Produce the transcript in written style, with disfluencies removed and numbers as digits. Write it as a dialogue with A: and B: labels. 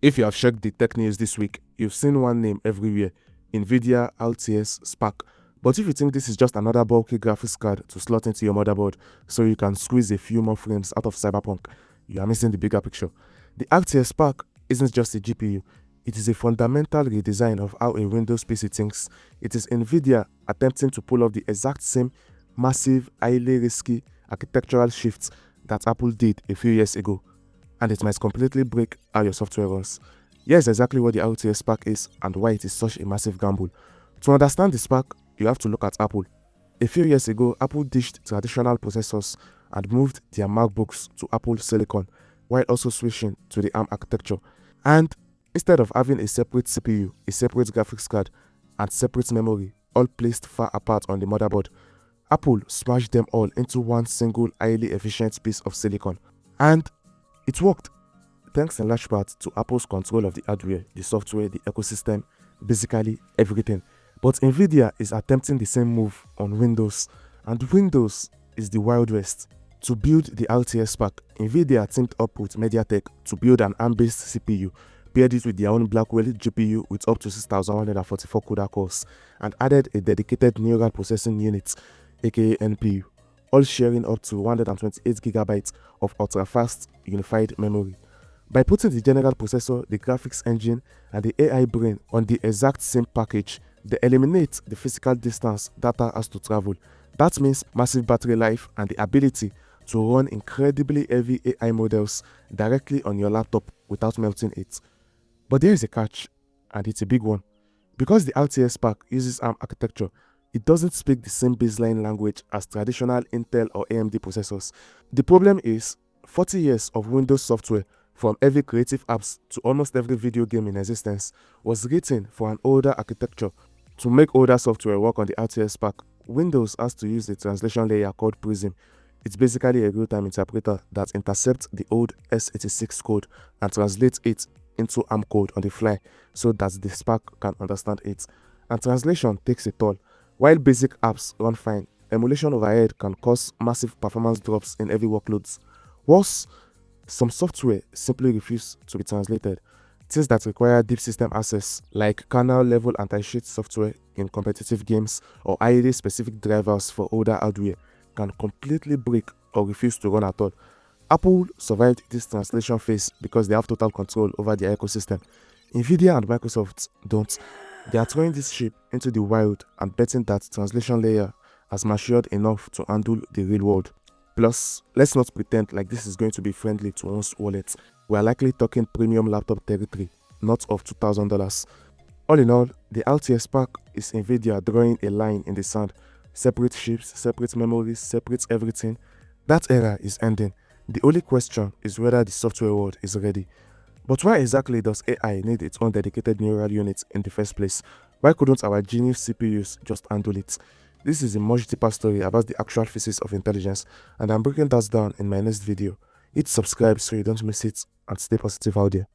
A: If you have checked the tech news this week, you've seen one name everywhere: Nvidia RTX Spark. But if you think this is just another bulky graphics card to slot into your motherboard so you can squeeze a few more frames out of Cyberpunk, you are missing the bigger picture. The RTX Spark isn't just a GPU, it is a fundamental redesign of how a Windows PC thinks. It is Nvidia attempting to pull off the exact same massive, highly risky architectural shifts that Apple did a few years ago, and it might completely break how your software runs. Here's exactly what the RTX Spark is and why it is such a massive gamble. To understand the Spark, you have to look at Apple. A few years ago, Apple ditched traditional processors and moved their MacBooks to Apple Silicon, while also switching to the ARM architecture. And instead of having a separate CPU, a separate graphics card, and separate memory, all placed far apart on the motherboard, Apple smashed them all into one single highly efficient piece of silicon. And it worked, thanks in large part to Apple's control of the hardware, the software, the ecosystem, basically everything. But Nvidia is attempting the same move on Windows, and Windows is the Wild West. To build the RTX Spark, Nvidia teamed up with MediaTek to build an ARM-based CPU, paired it with their own Blackwell GPU with up to 6,144 CUDA cores, and added a dedicated neural processing unit, aka NPU, all sharing up to 128GB of ultra-fast unified memory. By putting the general processor, the graphics engine, and the AI brain on the exact same package, they eliminate the physical distance data has to travel. That means massive battery life and the ability to run incredibly heavy AI models directly on your laptop without melting it. But there is a catch, and it's a big one. Because the RTX Spark uses ARM architecture, it doesn't speak the same baseline language as traditional Intel or AMD processors. The problem is, 40 years of Windows software, from heavy creative apps to almost every video game in existence, was written for an older architecture. To make older software work on the RTX Spark, Windows has to use a translation layer called Prism. It's basically a real-time interpreter that intercepts the old x86 code and translates it into ARM code on the fly so that the Spark can understand it. And translation takes a toll. While basic apps run fine, emulation overhead can cause massive performance drops in heavy workloads. Worse, some software simply refuse to be translated. Things that require deep system access, like kernel-level anti-cheat software in competitive games or highly specific drivers for older hardware, can completely break or refuse to run at all. Apple survived this translation phase because they have total control over their ecosystem. Nvidia and Microsoft don't. They are throwing this ship into the wild and betting that translation layer has matured enough to handle the real world. Plus, let's not pretend like this is going to be friendly to one's wallet. We are likely talking premium laptop territory, not of $2,000. All in all, the RTX Spark is Nvidia drawing a line in the sand. Separate chips, separate memories, separate everything. That era is ending. The only question is whether the software world is ready. But why exactly does AI need its own dedicated neural unit in the first place? Why couldn't our genius CPUs just handle it? This is a much deeper story about the actual physics of intelligence, and I'm breaking that down in my next video. Hit subscribe so you don't miss it, and stay positive out there.